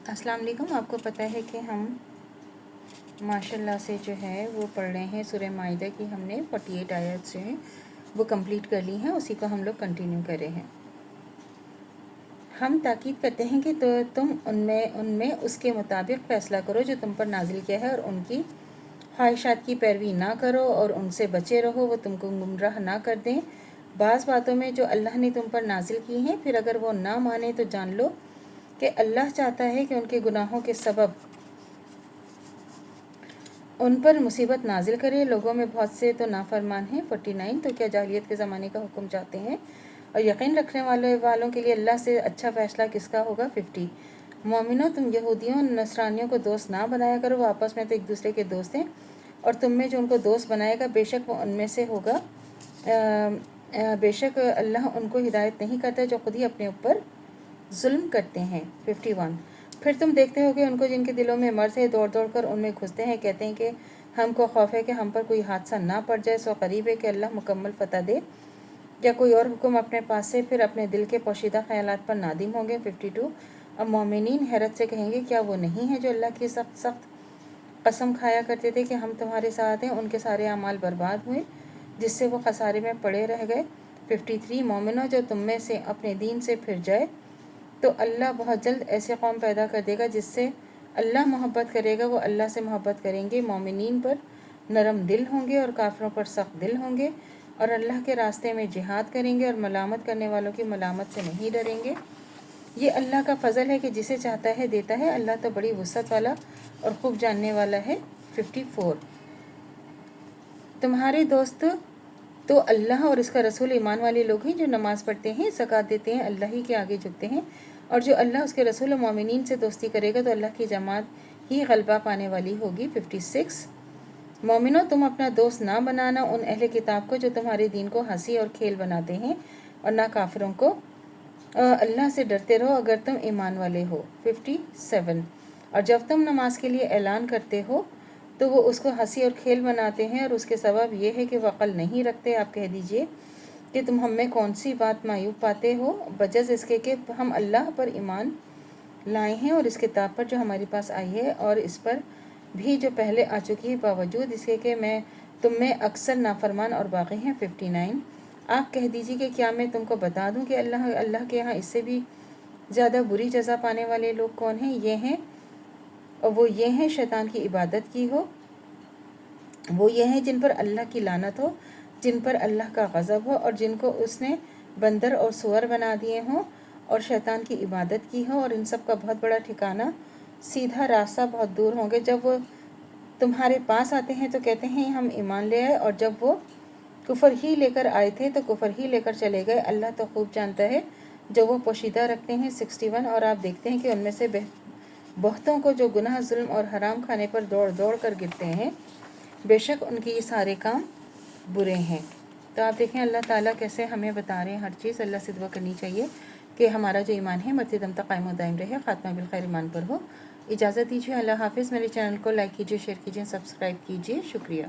السلام علیکم۔ آپ کو پتہ ہے کہ ہم ماشاءاللہ سے جو ہے وہ پڑھ رہے ہیں سورہ مائدہ کی، ہم نے 48 آیات جو ہیں وہ کمپلیٹ کر لی ہیں، اسی کو ہم لوگ کنٹینیو کر رہے ہیں۔ ہم تاکید کرتے ہیں کہ تم ان میں اس کے مطابق فیصلہ کرو جو تم پر نازل کیا ہے، اور ان کی خواہشات کی پیروی نہ کرو اور ان سے بچے رہو، وہ تم کو گمراہ نہ کر دیں بعض باتوں میں جو اللہ نے تم پر نازل کی ہیں۔ پھر اگر وہ نہ مانے تو جان لو کہ اللہ چاہتا ہے کہ ان کے گناہوں کے سبب ان پر مصیبت نازل کرے۔ لوگوں میں بہت سے تو نافرمان ہیں۔ 49 تو کیا جاہلیت کے زمانے کا حکم چاہتے ہیں اور یقین رکھنے والوں کے لیے اللہ سے اچھا فیصلہ کس کا ہوگا۔ 50 مومنوں، تم یہودیوں نصرانیوں کو دوست نہ بنایا کرو، وہ آپس میں تو ایک دوسرے کے دوست ہیں، اور تم میں جو ان کو دوست بنائے گا بے شک وہ ان میں سے ہوگا۔ بے شک اللہ ان کو ہدایت نہیں کرتا جو خود ہی اپنے اوپر ظلم کرتے ہیں۔ 51 پھر تم دیکھتے ہو کہ ان کو جن کے دلوں میں مرض ہے دوڑ دوڑ کر ان میں گھستے ہیں، کہتے ہیں کہ ہم کو خوف ہے کہ ہم پر کوئی حادثہ نہ پڑ جائے، سو قریب ہے کہ اللہ مکمل فتح دے یا کوئی اور حکم اپنے پاس سے، پھر اپنے دل کے پوشیدہ خیالات پر نادم ہوں گے۔ 52 اب مومنین حیرت سے کہیں گے کیا وہ نہیں ہے جو اللہ کی سخت قسم کھایا کرتے تھے کہ ہم تمہارے ساتھ ہیں، ان کے سارے اعمال برباد ہوئے جس سے وہ خسارے میں پڑے رہ گئے۔ 53 مومنوں، جو تم میں سے اپنے دین سے پھر جائے تو اللہ بہت جلد ایسے قوم پیدا کر دے گا جس سے اللہ محبت کرے گا، وہ اللہ سے محبت کریں گے، مومنین پر نرم دل ہوں گے اور کافروں پر سخت دل ہوں گے، اور اللہ کے راستے میں جہاد کریں گے اور ملامت کرنے والوں کی ملامت سے نہیں ڈریں گے۔ یہ اللہ کا فضل ہے کہ جسے چاہتا ہے دیتا ہے، اللہ تو بڑی وسعت والا اور خوب جاننے والا ہے۔ 54 تمہارے دوست تو اللہ اور اس کا رسول ایمان والے لوگ ہیں جو نماز پڑھتے ہیں، زکوٰۃ دیتے ہیں، اللہ ہی کے آگے جھکتے ہیں، اور جو اللہ اس کے رسول و مومنین سے دوستی کرے گا تو اللہ کی جماعت ہی غلبہ پانے والی ہوگی۔ 56 مومنوں، تم اپنا دوست نہ بنانا ان اہل کتاب کو جو تمہارے دین کو ہنسی اور کھیل بناتے ہیں، اور نہ کافروں کو، اللہ سے ڈرتے رہو اگر تم ایمان والے ہو۔ 57 اور جب تم نماز کے لیے اعلان کرتے ہو تو وہ اس کو ہنسی اور کھیل بناتے ہیں، اور اس کے سبب یہ ہے کہ وہ عقل نہیں رکھتے۔ آپ کہہ دیجئے کہ تم ہم میں کون سی بات معیوب پاتے ہو، بجز اس کے کہ ہم اللہ پر ایمان لائے ہیں اور اس کتاب پر جو ہمارے پاس آئی ہے، اور اس پر بھی جو پہلے آ چکی ہے، باوجود اس کے کہ تم میں اکثر نافرمان اور باغی ہیں۔ 59 آپ کہہ دیجئے کہ کیا میں تم کو بتا دوں کہ اللہ کے ہاں اس سے بھی زیادہ بری جزا پانے والے لوگ کون ہیں؟ وہ یہ ہیں شیطان کی عبادت کی ہو، وہ یہ ہیں جن پر اللہ کی لعنت ہو، جن پر اللہ کا غضب ہو، اور جن کو اس نے بندر اور سور بنا دیے ہوں اور شیطان کی عبادت کی ہو، اور ان سب کا بہت بڑا ٹھکانہ سیدھا راستہ بہت دور ہوں گے۔ جب وہ تمہارے پاس آتے ہیں تو کہتے ہیں ہم ایمان لے آئے، اور جب وہ کفر ہی لے کر آئے تھے تو کفر ہی لے کر چلے گئے، اللہ تو خوب جانتا ہے جو وہ پوشیدہ رکھتے ہیں۔ 61 اور آپ دیکھتے ہیں کہ ان میں سے بہتوں کو جو گناہ، ظلم اور حرام کھانے پر دوڑ دوڑ کر گرتے ہیں، بے شک ان کی یہ سارے کام برے ہیں۔ تو آپ دیکھیں اللہ تعالیٰ کیسے ہمیں بتا رہے ہیں ہر چیز۔ اللہ سے دعا کرنی چاہیے کہ ہمارا جو ایمان ہے مرتے دم تک قائم و دائم رہے، خاتمہ بالخیر ایمان پر ہو۔ اجازت دیجیے، اللہ حافظ۔ میرے چینل کو لائک کیجیے، شیئر کیجیے، سبسکرائب کیجیے، شکریہ۔